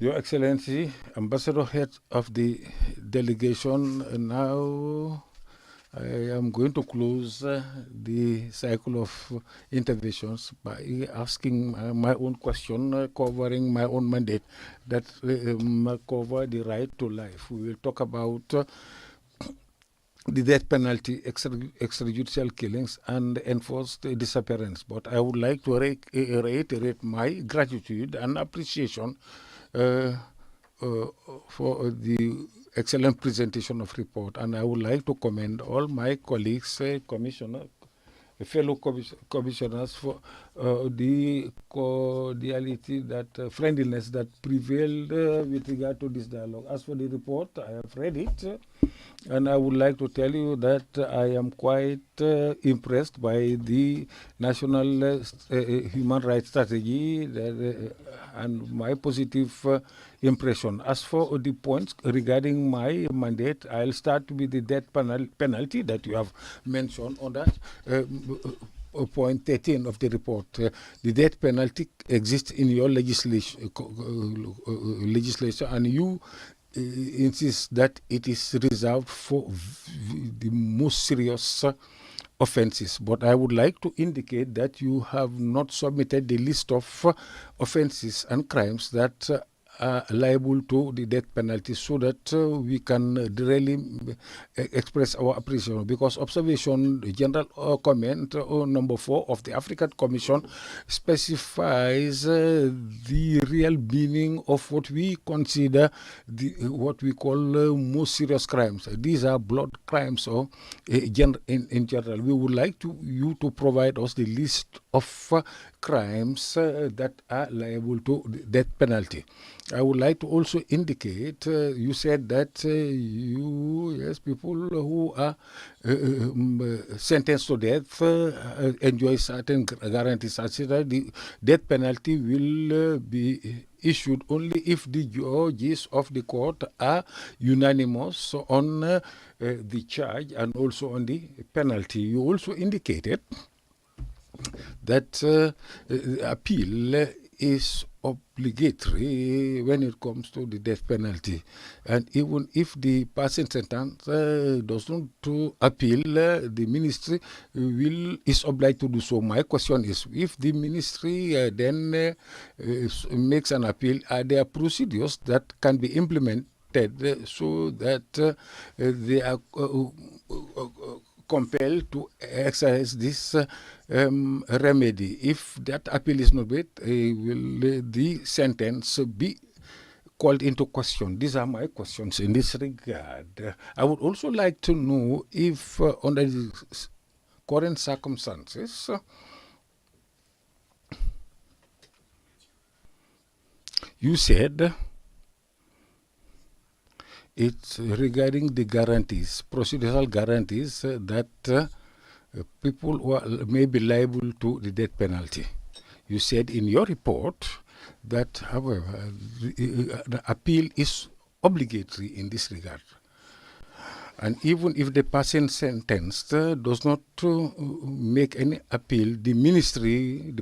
Your Excellency, Ambassador Head of the delegation, now I am going to close the cycle of interventions by asking my own question covering my own mandate that cover the right to life. We will talk about the death penalty, extrajudicial killings, and enforced disappearance. But I would like to reiterate my gratitude and appreciation uh, for the excellent presentation of report. And I would like to commend all my colleagues, fellow commissioners for the cordiality, that friendliness that prevailed with regard to this dialogue. As for the report, I have read it, and I would like to tell you that I am quite impressed by the national human rights strategy and my positive impression. As for the points regarding my mandate, I'll start with the death penalty that you have mentioned on that. Point 13 of the report. The death penalty exists in your legislation, and you insist that it is reserved for the most serious offenses. But I would like to indicate that you have not submitted the list of offenses and crimes that are liable to the death penalty, so that we can really express our appreciation. Because observation, general comment number 4 of the African Commission specifies the real meaning of what we consider what we call most serious crimes. These are blood crimes, or in general. We would like you to provide us the list of crimes that are liable to the death penalty. I would like to also indicate, you said that people who are sentenced to death enjoy certain guarantees, such that the death penalty will be issued only if the judges of the court are unanimous on the charge and also on the penalty. You also indicated that appeal is obligatory when it comes to the death penalty, and even if the person sentenced does not appeal, the ministry is obliged to do so. My question is, if the ministry then makes an appeal, are there procedures that can be implemented so that they are compelled to exercise this remedy? If that appeal is not made, will the sentence be called into question? These are my questions in this regard. I would also like to know if, under the current circumstances, you said it's regarding the guarantees, procedural guarantees, that people who may be liable to the death penalty. You said in your report that, however, the appeal is obligatory in this regard. And even if the person sentenced does not make any appeal, the ministry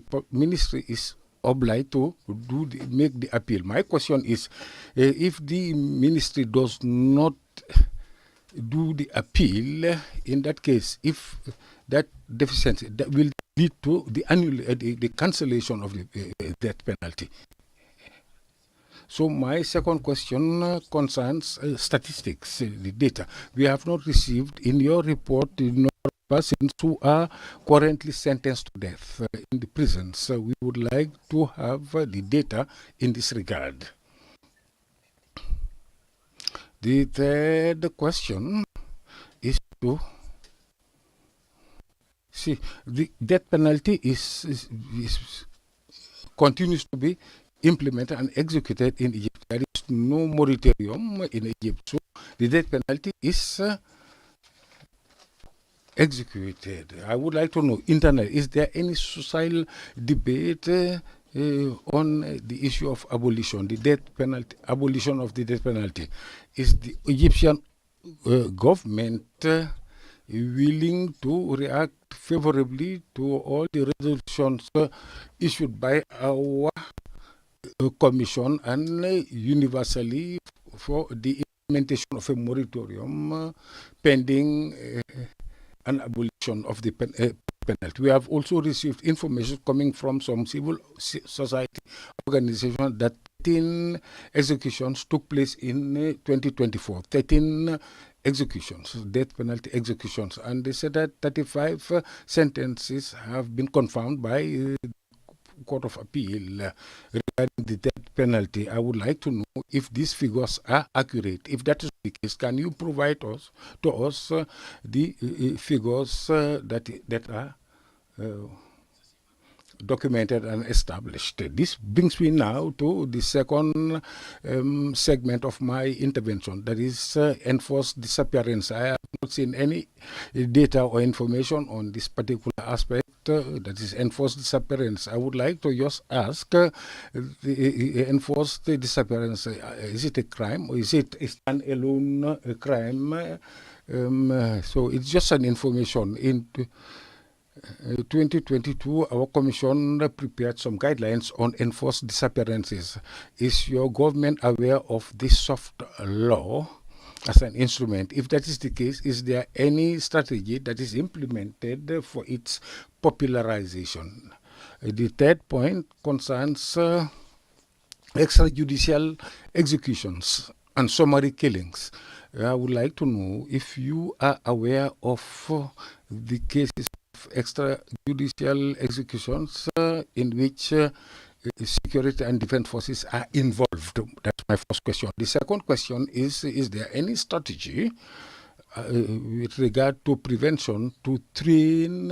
is obliged to make the appeal. My question is, if the ministry does not do the appeal, in that case, if that deficiency, that will lead to the cancellation of the death penalty. So my second question concerns statistics, the data. We have not received in your report the number of persons who are currently sentenced to death in the prisons. So we would like to have the data in this regard. The third question is to see the death penalty continues to be implemented and executed in Egypt. There is no moratorium in Egypt, so the death penalty is executed. I would like to know, internally, is there any social debate on the issue of abolition, the death penalty, abolition of the death penalty? Is the Egyptian government willing to react favorably to all the resolutions issued by our commission and universally for the implementation of a moratorium pending an abolition of the penalty. We have also received information coming from some civil society organizations that 13 executions took place in 2024. 13 executions, death penalty executions, and they said that 35 sentences have been confirmed by Court of Appeal regarding the death penalty. I would like to know if these figures are accurate. If that is the case, can you provide to us the figures that are documented and established? This brings me now to the second segment of my intervention, that is enforced disappearance. I have not seen any data or information on this particular aspect, that is enforced disappearance. I would like to just ask, the enforced disappearance, is it a crime or is it a standalone crime? So it's just an information. In 2022, our commission prepared some guidelines on enforced disappearances. Is your government aware of this soft law as an instrument? If that is the case, is there any strategy that is implemented for its popularization? The third point concerns extrajudicial executions and summary killings. I would like to know if you are aware of the cases of extrajudicial executions in which security and defense forces are involved. That's my first question. The second question is there any strategy with regard to prevention to train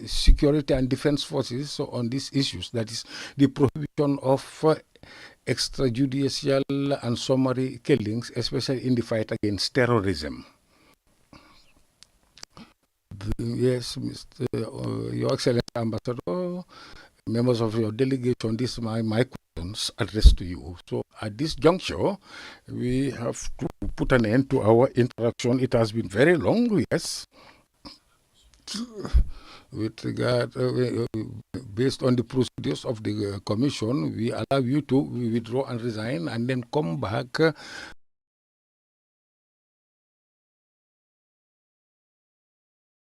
security and defense forces on these issues? That is the prohibition of extrajudicial and summary killings, especially in the fight against terrorism. Yes, Mr. Your Excellency Ambassador, members of your delegation, this is my questions addressed to you. So at this juncture, we have to put an end to our interaction. It has been very long, yes. With regard, based on the procedures of the commission, we allow you to withdraw and resign and then come back